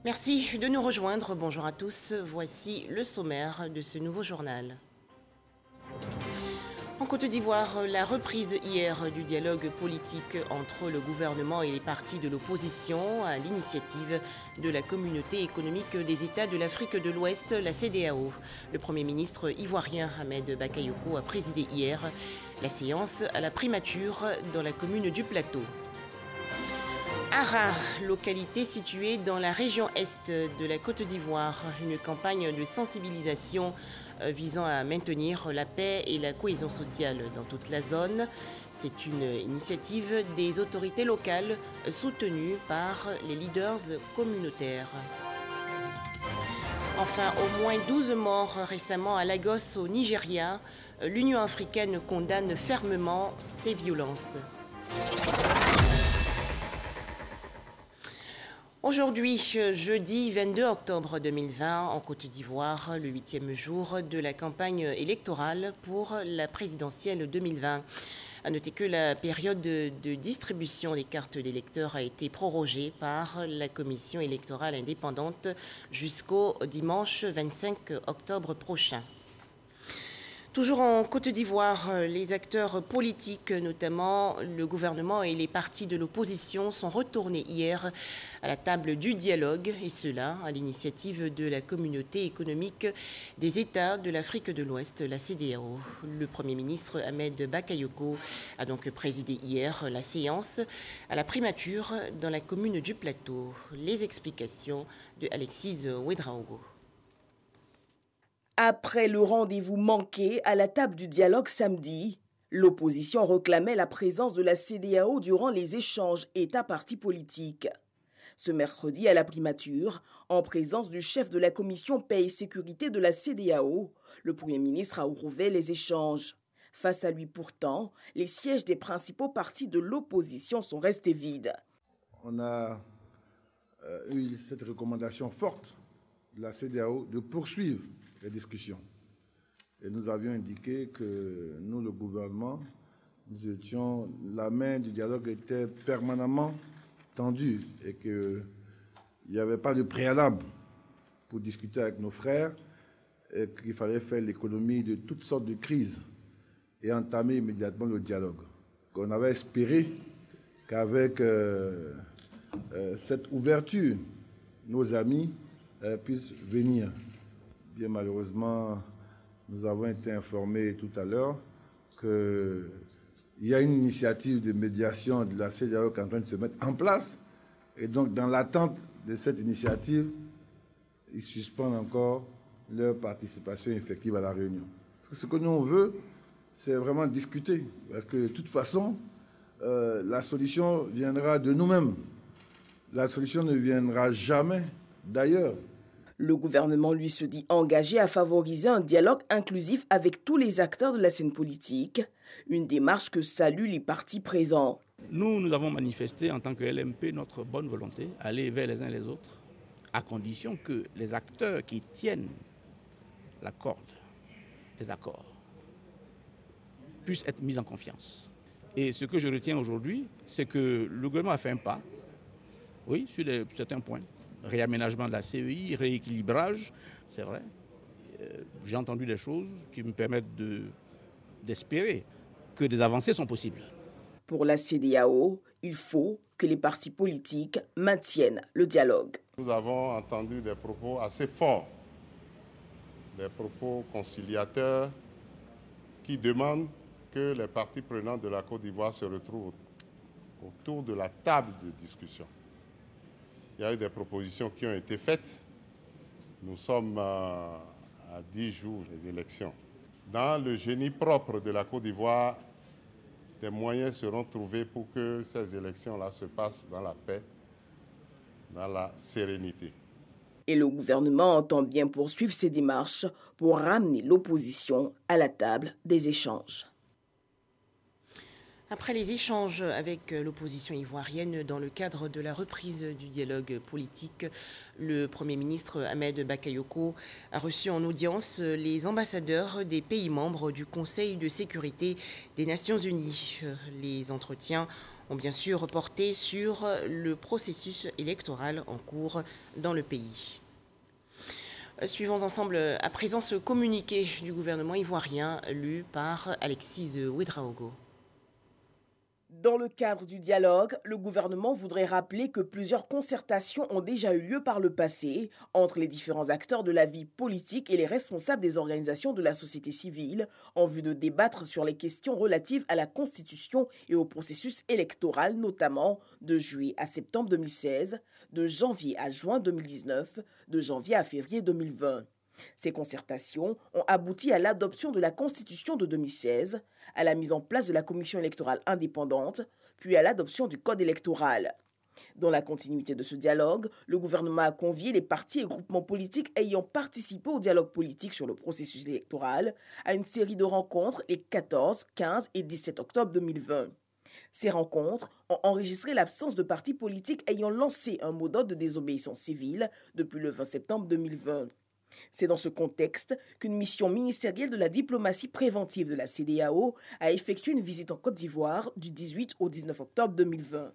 Merci de nous rejoindre. Bonjour à tous. Voici le sommaire de ce nouveau journal. En Côte d'Ivoire, la reprise hier du dialogue politique entre le gouvernement et les partis de l'opposition à l'initiative de la Communauté économique des États de l'Afrique de l'Ouest, la CEDEAO. Le Premier ministre ivoirien Ahmed Bakayoko a présidé hier la séance à la primature dans la commune du Plateau. Ara, localité située dans la région est de la Côte d'Ivoire, une campagne de sensibilisation visant à maintenir la paix et la cohésion sociale dans toute la zone. C'est une initiative des autorités locales soutenue par les leaders communautaires. Enfin, au moins 12 morts récemment à Lagos, au Nigeria. L'Union africaine condamne fermement ces violences. Aujourd'hui, jeudi 22 octobre 2020, en Côte d'Ivoire, le 8e jour de la campagne électorale pour la présidentielle 2020. À noter que la période de distribution des cartes d'électeurs a été prorogée par la commission électorale indépendante jusqu'au dimanche 25 octobre prochain. Toujours en Côte d'Ivoire, les acteurs politiques, notamment le gouvernement et les partis de l'opposition, sont retournés hier à la table du dialogue, et cela à l'initiative de la Communauté économique des États de l'Afrique de l'Ouest, la CEDEAO. Le Premier ministre Ahmed Bakayoko a donc présidé hier la séance à la primature dans la commune du Plateau. Les explications de Alexis Ouedraogo. Après le rendez-vous manqué à la table du dialogue samedi, l'opposition réclamait la présence de la CEDEAO durant les échanges États-partis politiques. Ce mercredi, à la primature, en présence du chef de la commission paix et sécurité de la CEDEAO, le Premier ministre a ouvert les échanges. Face à lui pourtant, les sièges des principaux partis de l'opposition sont restés vides. On a eu cette recommandation forte de la CEDEAO de poursuivre les discussions. Et nous avions indiqué que nous, le gouvernement, la main du dialogue était permanemment tendue et qu'il n'y avait pas de préalable pour discuter avec nos frères et qu'il fallait faire l'économie de toutes sortes de crises et entamer immédiatement le dialogue. On avait espéré qu'avec cette ouverture, nos amis puissent venir. Bien malheureusement, nous avons été informés tout à l'heure qu'il y a une initiative de médiation de la CEDEAO qui est en train de se mettre en place. Et donc, dans l'attente de cette initiative, ils suspendent encore leur participation effective à la réunion. Ce que nous on veut, c'est vraiment discuter. Parce que de toute façon, la solution viendra de nous-mêmes. La solution ne viendra jamais d'ailleurs. Le gouvernement, lui, se dit engagé à favoriser un dialogue inclusif avec tous les acteurs de la scène politique, une démarche que saluent les partis présents. Nous avons manifesté en tant que LMP notre bonne volonté, aller vers les uns les autres, à condition que les acteurs qui tiennent la corde, les accords, puissent être mis en confiance. Et ce que je retiens aujourd'hui, c'est que le gouvernement a fait un pas, oui, sur certains points. Réaménagement de la CEI, rééquilibrage, c'est vrai. J'ai entendu des choses qui me permettent d'espérer que des avancées sont possibles. Pour la CEDEAO, il faut que les partis politiques maintiennent le dialogue. Nous avons entendu des propos assez forts, des propos conciliateurs qui demandent que les parties prenantes de la Côte d'Ivoire se retrouvent autour de la table de discussion. Il y a eu des propositions qui ont été faites. Nous sommes à 10 jours des élections. Dans le génie propre de la Côte d'Ivoire, des moyens seront trouvés pour que ces élections-là se passent dans la paix, dans la sérénité. Et le gouvernement entend bien poursuivre ses démarches pour ramener l'opposition à la table des échanges. Après les échanges avec l'opposition ivoirienne dans le cadre de la reprise du dialogue politique, le Premier ministre Ahmed Bakayoko a reçu en audience les ambassadeurs des pays membres du Conseil de sécurité des Nations Unies. Les entretiens ont bien sûr porté sur le processus électoral en cours dans le pays. Suivons ensemble à présent ce communiqué du gouvernement ivoirien lu par Alexis Ouedraogo. Dans le cadre du dialogue, le gouvernement voudrait rappeler que plusieurs concertations ont déjà eu lieu par le passé entre les différents acteurs de la vie politique et les responsables des organisations de la société civile en vue de débattre sur les questions relatives à la Constitution et au processus électoral, notamment de juillet à septembre 2016, de janvier à juin 2019, de janvier à février 2020. Ces concertations ont abouti à l'adoption de la Constitution de 2016, à la mise en place de la Commission électorale indépendante, puis à l'adoption du Code électoral. Dans la continuité de ce dialogue, le gouvernement a convié les partis et groupements politiques ayant participé au dialogue politique sur le processus électoral à une série de rencontres les 14, 15 et 17 octobre 2020. Ces rencontres ont enregistré l'absence de partis politiques ayant lancé un mot d'ordre de désobéissance civile depuis le 20 septembre 2020. C'est dans ce contexte qu'une mission ministérielle de la diplomatie préventive de la CEDEAO a effectué une visite en Côte d'Ivoire du 18 au 19 octobre 2020.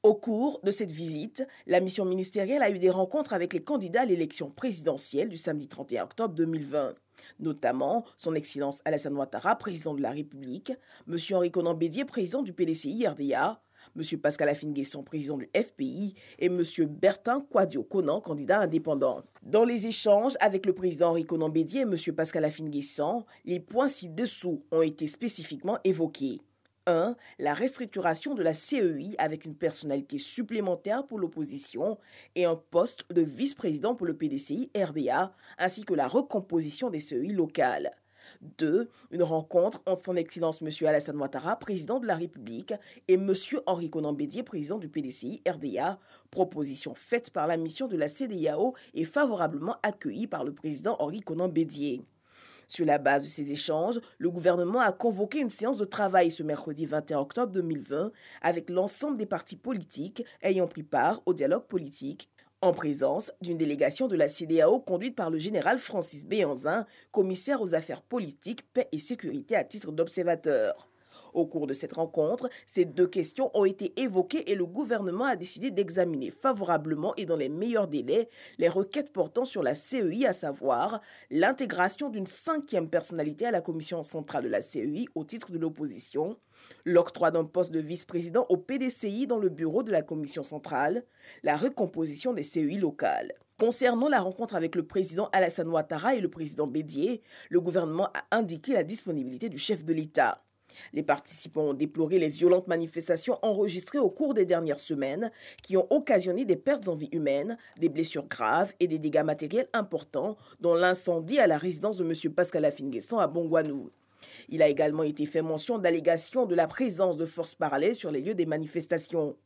Au cours de cette visite, la mission ministérielle a eu des rencontres avec les candidats à l'élection présidentielle du samedi 31 octobre 2020, notamment son Excellence Alassane Ouattara, président de la République, M. Henri Konan Bédié, président du PDCI RDA, M. Pascal Afine-Guessan, président du FPI, et M. Bertin Kouadio-Konan, candidat indépendant. Dans les échanges avec le président Henri Konan Bédié et M. Pascal Afine-Guessan, les points ci-dessous ont été spécifiquement évoqués. 1. La restructuration de la CEI avec une personnalité supplémentaire pour l'opposition et un poste de vice-président pour le PDCI RDA, ainsi que la recomposition des CEI locales. 2. Une rencontre entre son Excellence M. Alassane Ouattara, président de la République, et M. Henri Konan Bédié, président du PDCI RDA, proposition faite par la mission de la CEDEAO et favorablement accueillie par le président Henri Konan Bédié. Sur la base de ces échanges, le gouvernement a convoqué une séance de travail ce mercredi 21 octobre 2020 avec l'ensemble des partis politiques ayant pris part au dialogue politique, en présence d'une délégation de la CEDEAO conduite par le général Francis Béhanzin, commissaire aux affaires politiques, paix et sécurité à titre d'observateur. Au cours de cette rencontre, ces deux questions ont été évoquées et le gouvernement a décidé d'examiner favorablement et dans les meilleurs délais les requêtes portant sur la CEI, à savoir l'intégration d'une 5e personnalité à la commission centrale de la CEI au titre de l'opposition, l'octroi d'un poste de vice-président au PDCI dans le bureau de la commission centrale, la recomposition des CEI locales. Concernant la rencontre avec le président Alassane Ouattara et le président Bédié, le gouvernement a indiqué la disponibilité du chef de l'État. Les participants ont déploré les violentes manifestations enregistrées au cours des dernières semaines qui ont occasionné des pertes en vie humaine, des blessures graves et des dégâts matériels importants, dont l'incendie à la résidence de M. Pascal Afine-Guessan à Bongouanou. Il a également été fait mention d'allégations de la présence de forces parallèles sur les lieux des manifestations.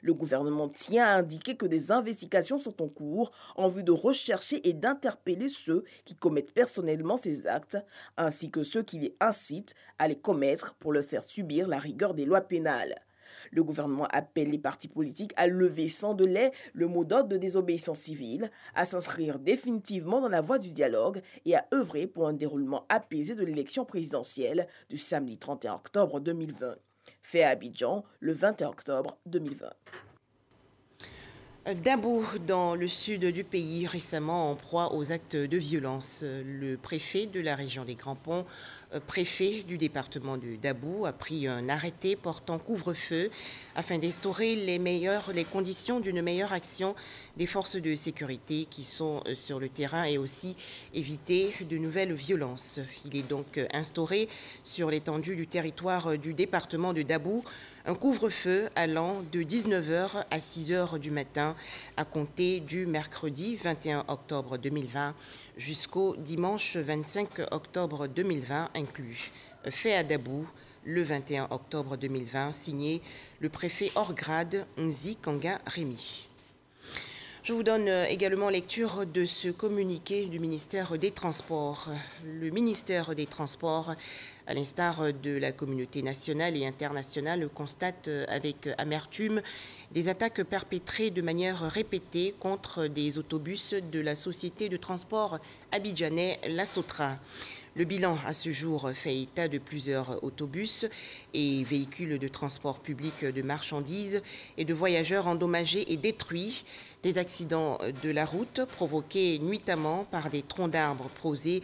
Le gouvernement tient à indiquer que des investigations sont en cours en vue de rechercher et d'interpeller ceux qui commettent personnellement ces actes, ainsi que ceux qui les incitent à les commettre pour leur faire subir la rigueur des lois pénales. Le gouvernement appelle les partis politiques à lever sans délai le mot d'ordre de désobéissance civile, à s'inscrire définitivement dans la voie du dialogue et à œuvrer pour un déroulement apaisé de l'élection présidentielle du samedi 31 octobre 2020. Fait à Abidjan le 21 octobre 2020. Dabou, dans le sud du pays, récemment en proie aux actes de violence. Le préfet de la région des Grands Ponts, préfet du département de Dabou, a pris un arrêté portant couvre-feu afin d'instaurer les conditions d'une meilleure action des forces de sécurité qui sont sur le terrain et aussi éviter de nouvelles violences. Il est donc instauré sur l'étendue du territoire du département de Dabou un couvre-feu allant de 19h à 6h du matin à compter du mercredi 21 octobre 2020 jusqu'au dimanche 25 octobre 2020 inclus. Fait à Dabou le 21 octobre 2020, signé le préfet hors grade Nzi Kanga Rémi. Je vous donne également lecture de ce communiqué du ministère des Transports. Le ministère des Transports À l'instar de la communauté nationale et internationale, constate avec amertume des attaques perpétrées de manière répétée contre des autobus de la société de transport abidjanais La Sotra. Le bilan à ce jour fait état de plusieurs autobus et véhicules de transport public de marchandises et de voyageurs endommagés et détruits, des accidents de la route provoqués nuitamment par des troncs d'arbres posés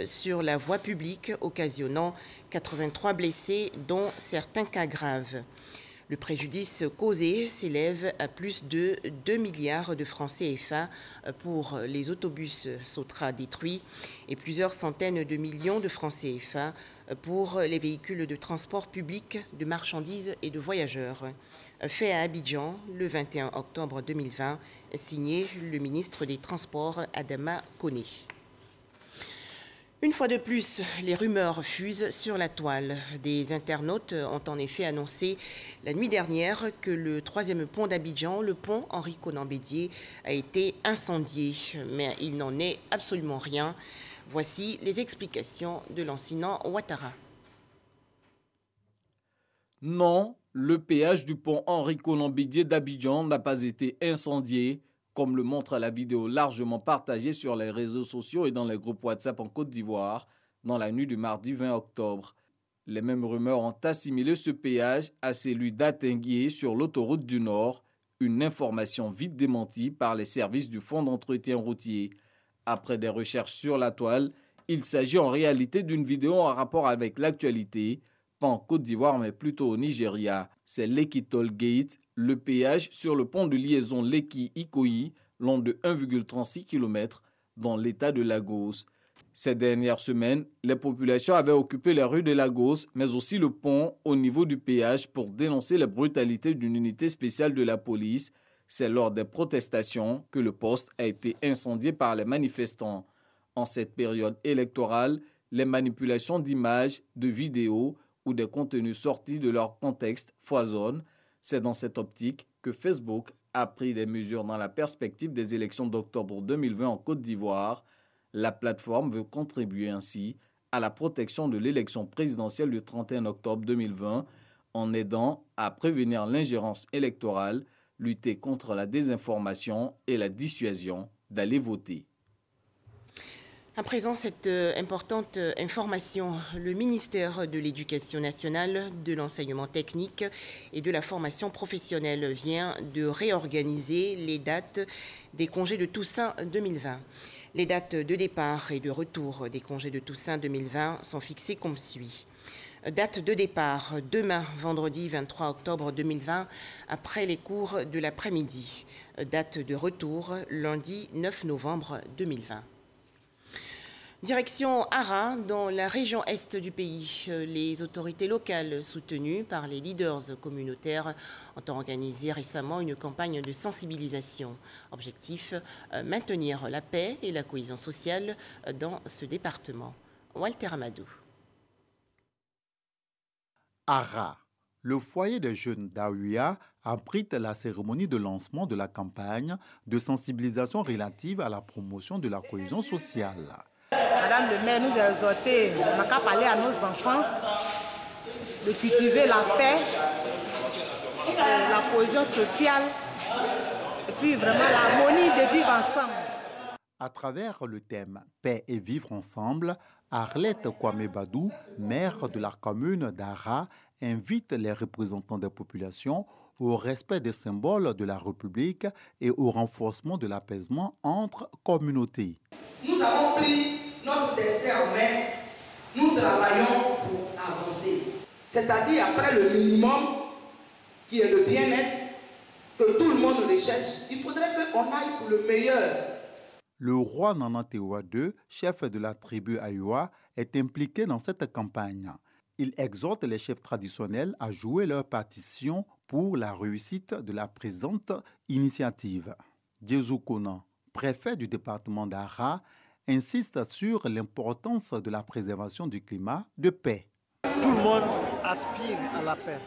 sur la voie publique, occasionnant 83 blessés, dont certains cas graves. Le préjudice causé s'élève à plus de 2 milliards de francs CFA pour les autobus Sotra détruits et plusieurs centaines de millions de francs CFA pour les véhicules de transport public de marchandises et de voyageurs. Fait à Abidjan le 21 octobre 2020, signé le ministre des Transports Adama Koné. Une fois de plus, les rumeurs fusent sur la toile. Des internautes ont en effet annoncé la nuit dernière que le 3e pont d'Abidjan, le pont Henri Konan Bédié, a été incendié. Mais il n'en est absolument rien. Voici les explications de l'enseignant Ouattara. Non, le péage du pont Henri Konan Bédié d'Abidjan n'a pas été incendié, comme le montre la vidéo largement partagée sur les réseaux sociaux et dans les groupes WhatsApp en Côte d'Ivoire dans la nuit du mardi 20 octobre. Les mêmes rumeurs ont assimilé ce péage à celui d'Atinguié sur l'autoroute du Nord, une information vite démentie par les services du Fonds d'entretien routier. Après des recherches sur la toile, il s'agit en réalité d'une vidéo en rapport avec l'actualité, pas en Côte d'Ivoire mais plutôt au Nigeria. C'est Lekki Toll Gate, le péage sur le pont de liaison Lekki-Ikoyi, long de 1,36 km, dans l'état de Lagos. Ces dernières semaines, les populations avaient occupé les rues de Lagos, mais aussi le pont au niveau du péage pour dénoncer les brutalités d'une unité spéciale de la police. C'est lors des protestations que le poste a été incendié par les manifestants. En cette période électorale, les manipulations d'images, de vidéos ou des contenus sortis de leur contexte foisonnent. C'est dans cette optique que Facebook a pris des mesures dans la perspective des élections d'octobre 2020 en Côte d'Ivoire. La plateforme veut contribuer ainsi à la protection de l'élection présidentielle du 31 octobre 2020 en aidant à prévenir l'ingérence électorale, lutter contre la désinformation et la dissuasion d'aller voter. À présent, cette importante information, le ministère de l'Éducation nationale, de l'enseignement technique et de la formation professionnelle vient de réorganiser les dates des congés de Toussaint 2020. Les dates de départ et de retour des congés de Toussaint 2020 sont fixées comme suit. Date de départ, demain, vendredi 23 octobre 2020, après les cours de l'après-midi. Date de retour, lundi 9 novembre 2020. Direction Ara, dans la région est du pays. Les autorités locales soutenues par les leaders communautaires ont organisé récemment une campagne de sensibilisation. Objectif, maintenir la paix et la cohésion sociale dans ce département. Walter Amadou. Ara, le foyer des jeunes d'Aouya abrite la cérémonie de lancement de la campagne de sensibilisation relative à la promotion de la cohésion sociale. Madame le maire nous a exhorté, on n'a qu'à parler à nos enfants de cultiver la paix, la cohésion sociale et puis vraiment l'harmonie de vivre ensemble. À travers le thème « Paix et vivre ensemble », Arlette Kwame Badou, maire de la commune d'Ara, invite les représentants des populations au respect des symboles de la République et au renforcement de l'apaisement entre communautés. Nous avons pris notre destin en main, nous travaillons pour avancer. C'est-à-dire après le minimum, qui est le bien-être, que tout le monde recherche, il faudrait qu'on aille pour le meilleur. Le roi Nana Tewa II, chef de la tribu Ayoua, est impliqué dans cette campagne. Il exhorte les chefs traditionnels à jouer leur partition pour la réussite de la présente initiative. Djezou Konan, préfet du département d'Ara, insiste sur l'importance de la préservation du climat de paix. Tout le monde aspire à la paix,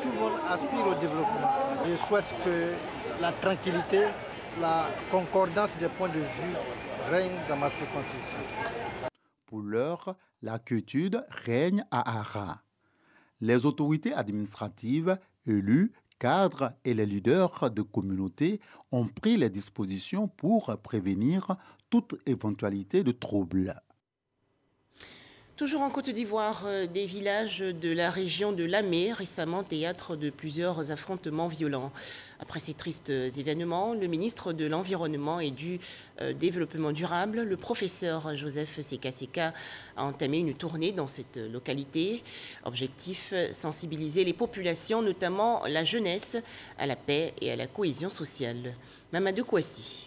tout le monde aspire au développement. Je souhaite que la tranquillité, la concordance des points de vue règne dans ma circonscription. Pour l'heure, la quiétude règne à Ara. Les autorités administratives, élus, cadres et les leaders de communautés ont pris les dispositions pour prévenir toute éventualité de trouble. Toujours en Côte d'Ivoire, des villages de la région de Lamé, récemment théâtre de plusieurs affrontements violents. Après ces tristes événements, le ministre de l'Environnement et du Développement durable, le professeur Joseph Seka, a entamé une tournée dans cette localité. Objectif, sensibiliser les populations, notamment la jeunesse, à la paix et à la cohésion sociale. Mamadou Kouassi.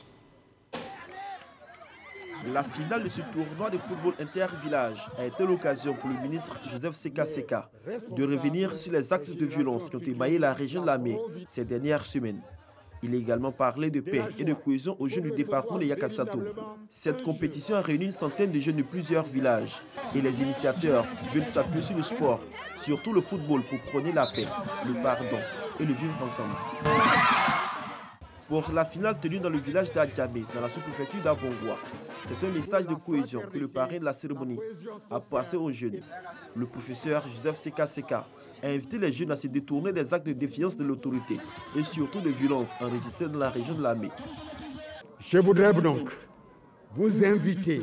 La finale de ce tournoi de football inter-village a été l'occasion pour le ministre Joseph Seka de revenir sur les actes de violence qui ont émaillé la région de Lamé ces dernières semaines. Il a également parlé de paix et de cohésion aux jeunes du département de Yakassato. Cette compétition a réuni une centaine de jeunes de plusieurs villages et les initiateurs veulent s'appuyer sur le sport, surtout le football, pour prôner la paix, le pardon et le vivre ensemble. Pour la finale tenue dans le village d'Adjamé, dans la sous-préfecture d'Abongwa, c'est un message de cohésion que le parrain de la cérémonie a passé aux jeunes. Le professeur Joseph Seka a invité les jeunes à se détourner des actes de défiance de l'autorité et surtout de violences enregistrées dans la région de Lamé. Je voudrais donc vous inviter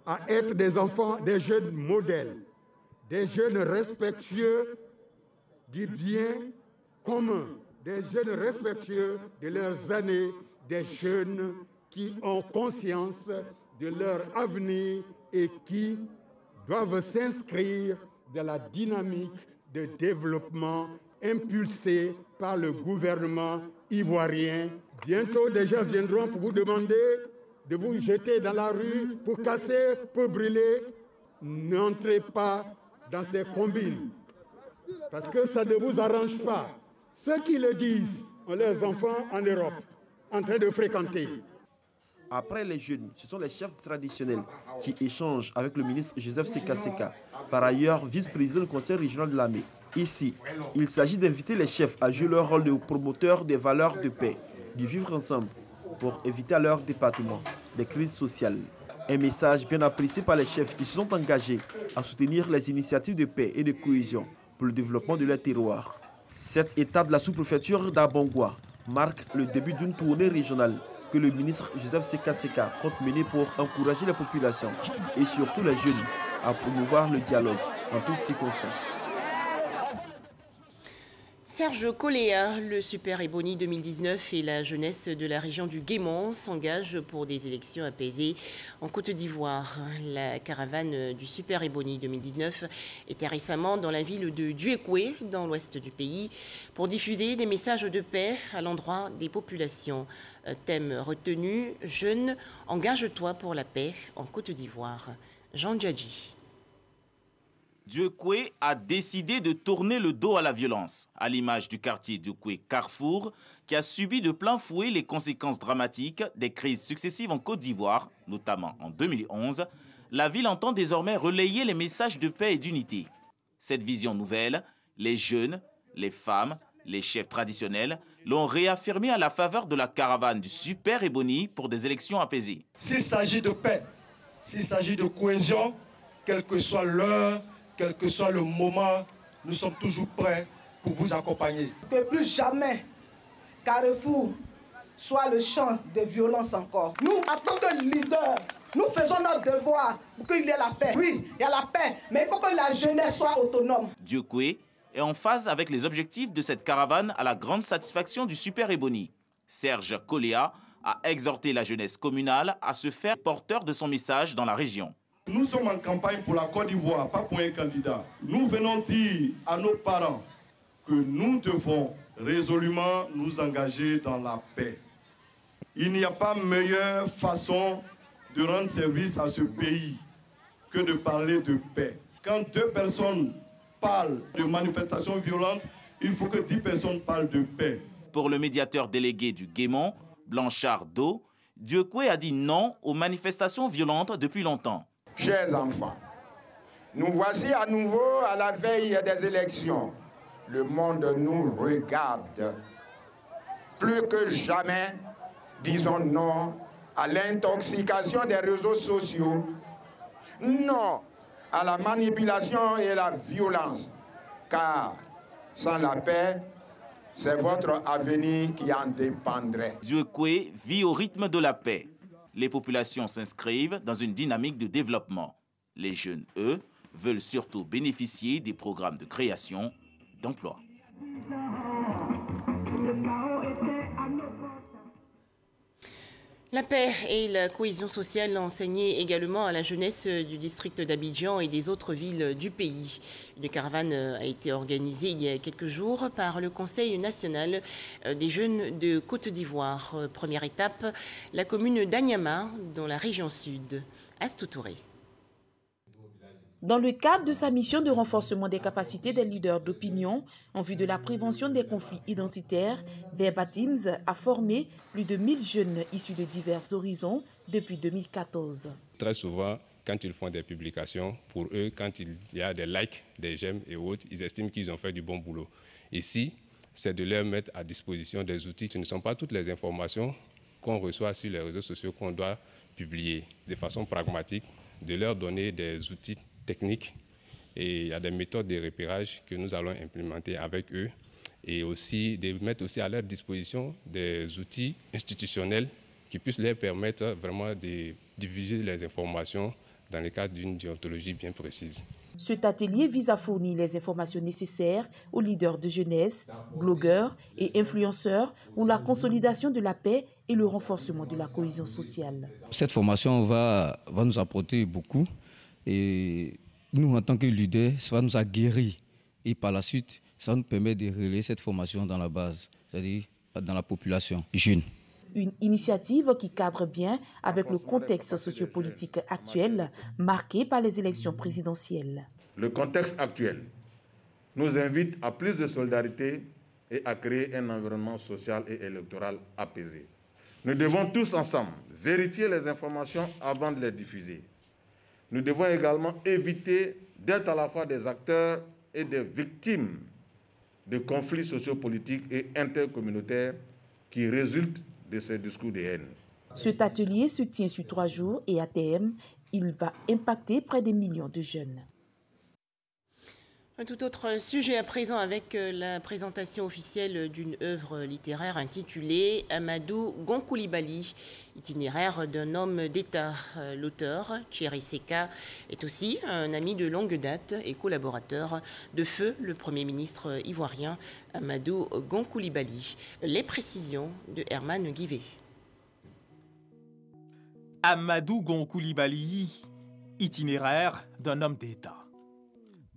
à être des enfants, des jeunes modèles, des jeunes respectueux du bien commun, des jeunes respectueux de leurs années, des jeunes qui ont conscience de leur avenir et qui doivent s'inscrire dans la dynamique de développement impulsée par le gouvernement ivoirien. Bientôt, des gens viendront pour vous demander de vous jeter dans la rue pour casser, pour brûler. N'entrez pas dans ces combines parce que ça ne vous arrange pas. Ceux qui le disent ont leurs enfants en Europe, en train de fréquenter. Après les jeunes, ce sont les chefs traditionnels qui échangent avec le ministre Joseph Seka, par ailleurs vice-président du conseil régional de Lamé. Ici, il s'agit d'inviter les chefs à jouer leur rôle de promoteurs des valeurs de paix, du vivre ensemble, pour éviter à leur département des crises sociales. Un message bien apprécié par les chefs qui se sont engagés à soutenir les initiatives de paix et de cohésion pour le développement de leur terroir. Cette étape de la sous-préfecture d'Abongwa marque le début d'une tournée régionale que le ministre Joseph Seka compte mener pour encourager les populations et surtout les jeunes à promouvoir le dialogue en toutes circonstances. Serge Koléa, le Super Ebony 2019 et la jeunesse de la région du Guémont s'engagent pour des élections apaisées en Côte d'Ivoire. La caravane du Super Ebony 2019 était récemment dans la ville de Duékoué, dans l'ouest du pays, pour diffuser des messages de paix à l'endroit des populations. Thème retenu, Jeunes, engage-toi pour la paix en Côte d'Ivoire. Jean Djadji. Duékoué a décidé de tourner le dos à la violence, à l'image du quartier Duékoué-Carrefour, qui a subi de plein fouet les conséquences dramatiques des crises successives en Côte d'Ivoire, notamment en 2011. La ville entend désormais relayer les messages de paix et d'unité. Cette vision nouvelle, les jeunes, les femmes, les chefs traditionnels l'ont réaffirmé à la faveur de la caravane du Super Ebony pour des élections apaisées. S'il s'agit de paix, s'il s'agit de cohésion, quelle que soit l'heure, quel que soit le moment, nous sommes toujours prêts pour vous accompagner. Que plus jamais Carrefour soit le champ de violence encore. Nous, en tant que leaders, nous faisons notre devoir pour qu'il y ait la paix. Oui, il y a la paix, mais il faut que la jeunesse soit autonome. Duékoué est en phase avec les objectifs de cette caravane à la grande satisfaction du Super Ebony. Serge Koléa a exhorté la jeunesse communale à se faire porteur de son message dans la région. Nous sommes en campagne pour la Côte d'Ivoire, pas pour un candidat. Nous venons dire à nos parents que nous devons résolument nous engager dans la paix. Il n'y a pas meilleure façon de rendre service à ce pays que de parler de paix. Quand 2 personnes parlent de manifestations violentes, il faut que 10 personnes parlent de paix. Pour le médiateur délégué du Guémont, Blanchard Do, Duékoué a dit non aux manifestations violentes depuis longtemps. Chers enfants, nous voici à nouveau à la veille des élections. Le monde nous regarde. Plus que jamais, disons non à l'intoxication des réseaux sociaux Non à la manipulation et la violence, car sans la paix, c'est votre avenir qui en dépendrait. Dieukwé vit au rythme de la paix. Les populations s'inscrivent dans une dynamique de développement. Les jeunes, eux, veulent surtout bénéficier des programmes de création d'emplois. La paix et la cohésion sociale enseignée également à la jeunesse du district d'Abidjan et des autres villes du pays. Une caravane a été organisée il y a quelques jours par le Conseil national des jeunes de Côte d'Ivoire. Première étape, la commune d'Anyama, dans la région sud. Astou Touré. Dans le cadre de sa mission de renforcement des capacités des leaders d'opinion en vue de la prévention des conflits identitaires, Verba Teams a formé plus de 1000 jeunes issus de divers horizons depuis 2014. Très souvent, quand ils font des publications, pour eux, quand il y a des likes, des j'aime et autres, ils estiment qu'ils ont fait du bon boulot. Ici, c'est de leur mettre à disposition des outils. Ce ne sont pas toutes les informations qu'on reçoit sur les réseaux sociaux qu'on doit publier de façon pragmatique, de leur donner des outils techniques et il y a des méthodes de repérage que nous allons implémenter avec eux et aussi de mettre aussi à leur disposition des outils institutionnels qui puissent leur permettre vraiment de diffuser les informations dans le cadre d'une déontologie bien précise. Cet atelier vise à fournir les informations nécessaires aux leaders de jeunesse, blogueurs et influenceurs pour la consolidation de la paix et le renforcement de la cohésion sociale. Cette formation va nous apporter beaucoup. Et nous, en tant que leaders, ça va nous aguerrir. Et par la suite, ça nous permet de relayer cette formation dans la base, c'est-à-dire dans la population jeune. Une initiative qui cadre bien avec le contexte sociopolitique actuel marqué par les élections présidentielles. Le contexte actuel nous invite à plus de solidarité et à créer un environnement social et électoral apaisé. Nous devons tous ensemble vérifier les informations avant de les diffuser. Nous devons également éviter d'être à la fois des acteurs et des victimes de conflits sociopolitiques et intercommunautaires qui résultent de ces discours de haine. Cet atelier se tient sur 3 jours et à terme, il va impacter près des millions de jeunes. Un tout autre sujet à présent avec la présentation officielle d'une œuvre littéraire intitulée Amadou Gon Coulibaly, itinéraire d'un homme d'État. L'auteur, Thierry Seka, est aussi un ami de longue date et collaborateur de feu le Premier ministre ivoirien Amadou Gon Coulibaly. Les précisions de Herman Guivet. Amadou Gon Coulibaly, itinéraire d'un homme d'État.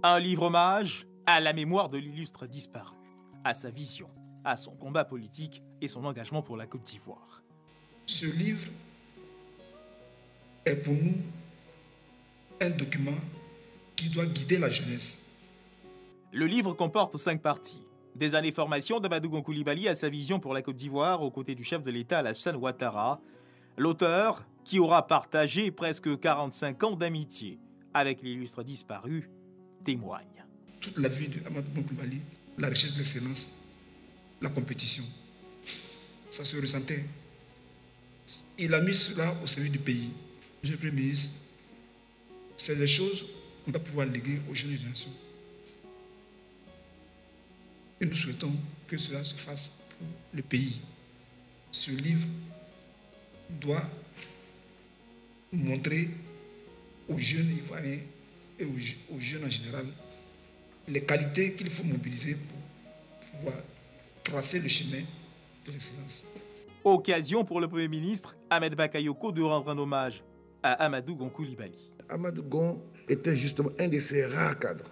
Un livre-hommage à la mémoire de l'illustre disparu, à sa vision, à son combat politique et son engagement pour la Côte d'Ivoire. Ce livre est pour nous un document qui doit guider la jeunesse. Le livre comporte 5 parties. Des années-formation d'Amadou Gon Coulibaly à sa vision pour la Côte d'Ivoire aux côtés du chef de l'État Alassane Ouattara. L'auteur, qui aura partagé presque 45 ans d'amitié avec l'illustre disparu, témoigne. Toute la vie d'Amadou Gon Coulibaly, la recherche de l'excellence, la compétition, ça se ressentait. Il a mis cela au service du pays. Monsieur le Premier ministre, c'est des choses qu'on doit pouvoir léguer aux jeunes générations. Et nous souhaitons que cela se fasse pour le pays. Ce livre doit montrer aux jeunes Ivoiriens et aux jeunes en général les qualités qu'il faut mobiliser pour pouvoir tracer le chemin de l'excellence. Occasion pour le Premier ministre Ahmed Bakayoko de rendre un hommage à Amadou Gon Coulibaly. Amadou Gon était justement un de ces rares cadres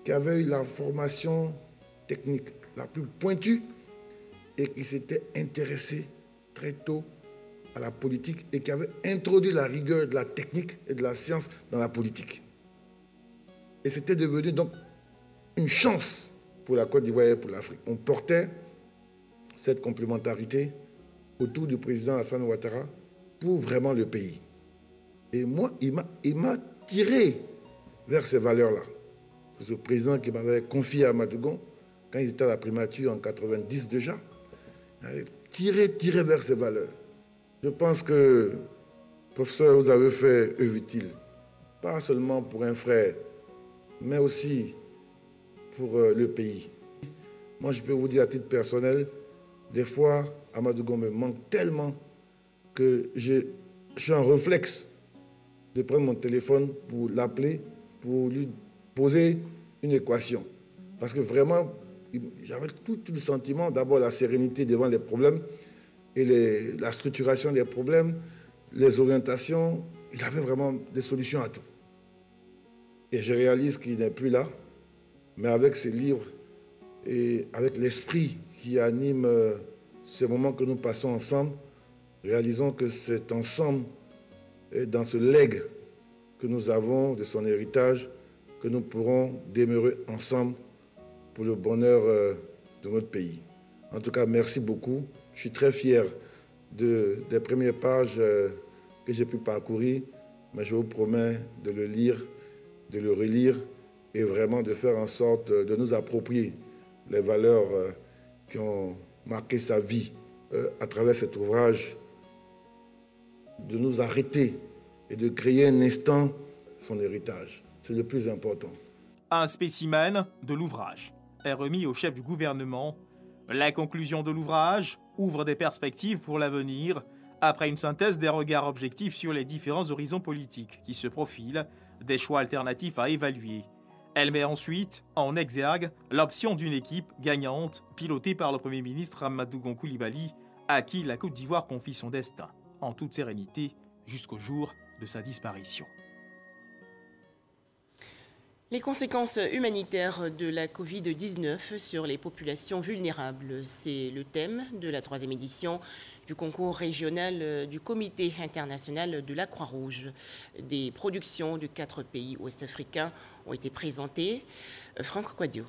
qui avait eu la formation technique la plus pointue et qui s'était intéressé très tôt à la politique et qui avait introduit la rigueur de la technique et de la science dans la politique. Et c'était devenu donc une chance pour la Côte d'Ivoire et pour l'Afrique. On portait cette complémentarité autour du président Alassane Ouattara pour vraiment le pays. Et moi, il m'a tiré vers ces valeurs-là. C'est ce président qui m'avait confié à Amadou Gon, quand il était à la primature en 90 déjà, il avait tiré vers ces valeurs. Je pense que, professeur, vous avez fait œuvre utile. pas seulement pour un frère, mais aussi pour le pays. Moi, je peux vous dire à titre personnel, des fois, Amadou Gom me manque tellement que je suis en réflexe de prendre mon téléphone pour l'appeler, pour lui poser une équation. Parce que vraiment, j'avais tout le sentiment, d'abord la sérénité devant les problèmes et la structuration des problèmes, les orientations. Il avait vraiment des solutions à tout. Et je réalise qu'il n'est plus là, mais avec ces livres et avec l'esprit qui anime ce moment que nous passons ensemble, réalisons que c'est ensemble et dans ce legs que nous avons de son héritage que nous pourrons demeurer ensemble pour le bonheur de notre pays. En tout cas, merci beaucoup. Je suis très fier des premières pages que j'ai pu parcourir, mais je vous promets de le lire, de le relire et vraiment de faire en sorte de nous approprier les valeurs qui ont marqué sa vie à travers cet ouvrage, de nous arrêter et de créer un instant son héritage. C'est le plus important. Un spécimen de l'ouvrage est remis au chef du gouvernement. La conclusion de l'ouvrage ouvre des perspectives pour l'avenir, après une synthèse des regards objectifs sur les différents horizons politiques qui se profilent, des choix alternatifs à évaluer. Elle met ensuite en exergue l'option d'une équipe gagnante pilotée par le Premier ministre Amadou Gon Coulibaly, à qui la Côte d'Ivoire confie son destin, en toute sérénité, jusqu'au jour de sa disparition. Les conséquences humanitaires de la Covid-19 sur les populations vulnérables, c'est le thème de la 3e édition du concours régional du Comité international de la Croix-Rouge. Des productions de 4 pays ouest-africains ont été présentées. Franck Quadio.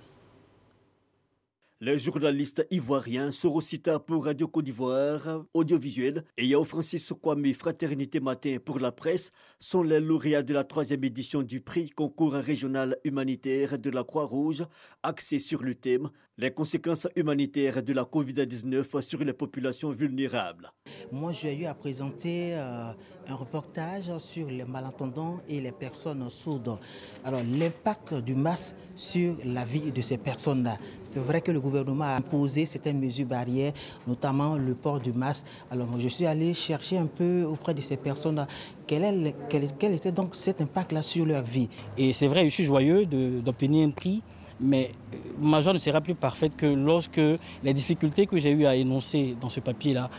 Les journalistes ivoiriens Sorosita pour Radio Côte d'Ivoire, audiovisuel, et Yao Francis Kwame Fraternité Matin pour la presse sont les lauréats de la 3e édition du prix concours régional humanitaire de la Croix-Rouge, axé sur le thème « Les conséquences humanitaires de la Covid-19 sur les populations vulnérables ». Moi, j'ai eu à présenter un reportage sur les malentendants et les personnes sourdes. Alors, l'impact du masque sur la vie de ces personnes-là. C'est vrai que le gouvernement a imposé certaines mesures barrières, notamment le port du masque. Alors, moi, je suis allé chercher un peu auprès de ces personnes-là quel était donc cet impact-là sur leur vie. Et c'est vrai, je suis joyeux d'obtenir un prix. Mais ma joie ne sera plus parfaite que lorsque les difficultés que j'ai eu à énoncer dans ce papier-là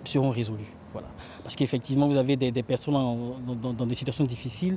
seront résolues. Voilà. Parce qu'effectivement, vous avez des personnes dans des situations difficiles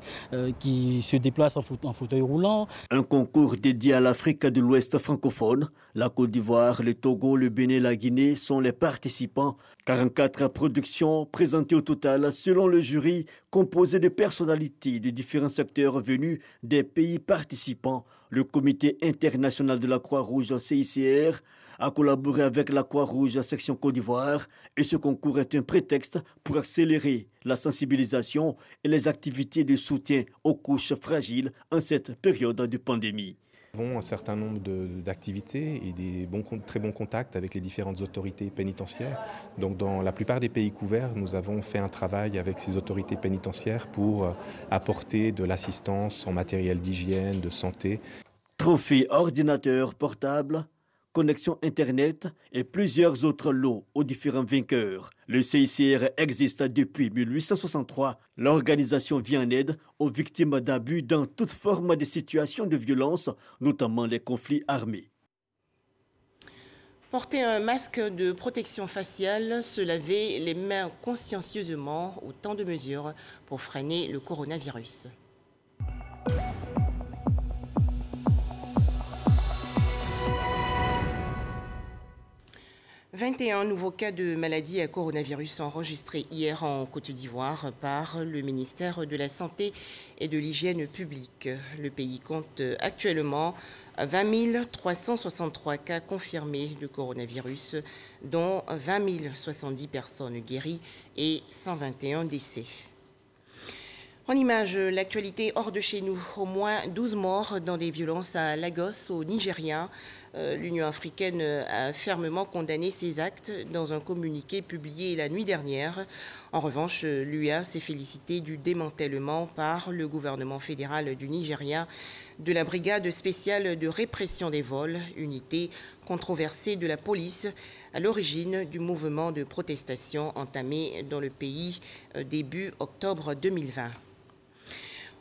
qui se déplacent en fauteuil roulant. Un concours dédié à l'Afrique de l'Ouest francophone. La Côte d'Ivoire, le Togo, le Bénin et la Guinée sont les participants. 44 productions présentées au total selon le jury, composé de personnalités de différents secteurs venus des pays participants. Le Comité international de la Croix-Rouge CICR a collaboré avec la Croix-Rouge section Côte d'Ivoire et ce concours est un prétexte pour accélérer la sensibilisation et les activités de soutien aux couches fragiles en cette période de pandémie. Nous avons un certain nombre d'activités et des très bons contacts avec les différentes autorités pénitentiaires. Donc dans la plupart des pays couverts, nous avons fait un travail avec ces autorités pénitentiaires pour apporter de l'assistance en matériel d'hygiène, de santé. Trophée ordinateur portable, connexion Internet et plusieurs autres lots aux différents vainqueurs. Le CICR existe depuis 1863. L'organisation vient en aide aux victimes d'abus dans toute forme de situation de violence, notamment les conflits armés. Porter un masque de protection faciale, se laver les mains consciencieusement, autant de mesures pour freiner le coronavirus. « 21 nouveaux cas de maladie à coronavirus enregistrés hier en Côte d'Ivoire par le ministère de la Santé et de l'Hygiène publique. Le pays compte actuellement 20 363 cas confirmés de coronavirus, dont 20 070 personnes guéries et 121 décès. En image, l'actualité hors de chez nous. Au moins 12 morts dans des violences à Lagos, au Nigeria. L'Union africaine a fermement condamné ces actes dans un communiqué publié la nuit dernière. En revanche, l'UA s'est félicité du démantèlement par le gouvernement fédéral du Nigeria de la brigade spéciale de répression des vols, unité controversée de la police à l'origine du mouvement de protestation entamé dans le pays début octobre 2020.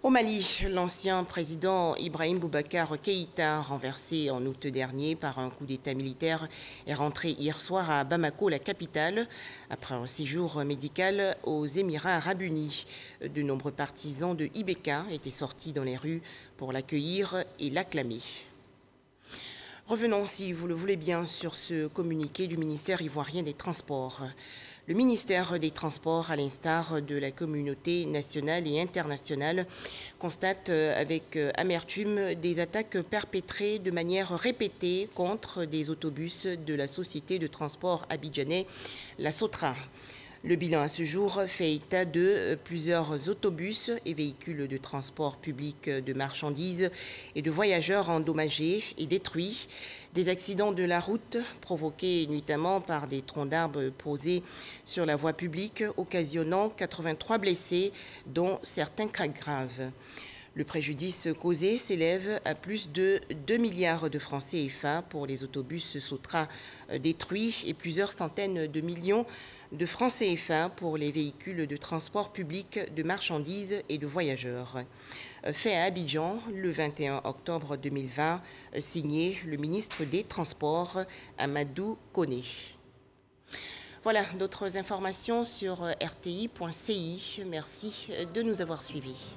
Au Mali, l'ancien président Ibrahim Boubacar Keïta, renversé en août dernier par un coup d'État militaire, est rentré hier soir à Bamako, la capitale, après un séjour médical aux Émirats arabes unis. De nombreux partisans de IBK étaient sortis dans les rues pour l'accueillir et l'acclamer. Revenons, si vous le voulez bien, sur ce communiqué du ministère ivoirien des Transports. Le ministère des Transports, à l'instar de la communauté nationale et internationale, constate avec amertume des attaques perpétrées de manière répétée contre des autobus de la société de transport abidjanais, la Sotra. Le bilan à ce jour fait état de plusieurs autobus et véhicules de transport public de marchandises et de voyageurs endommagés et détruits, des accidents de la route provoqués nuitamment par des troncs d'arbres posés sur la voie publique, occasionnant 83 blessés, dont certains cas graves. Le préjudice causé s'élève à plus de 2 milliards de francs CFA pour les autobus Sotra détruits et plusieurs centaines de millions de francs CFA pour les véhicules de transport public de marchandises et de voyageurs. Fait à Abidjan le 21 octobre 2020, signé le ministre des Transports, Amadou Koné. Voilà, d'autres informations sur rti.ci. Merci de nous avoir suivis.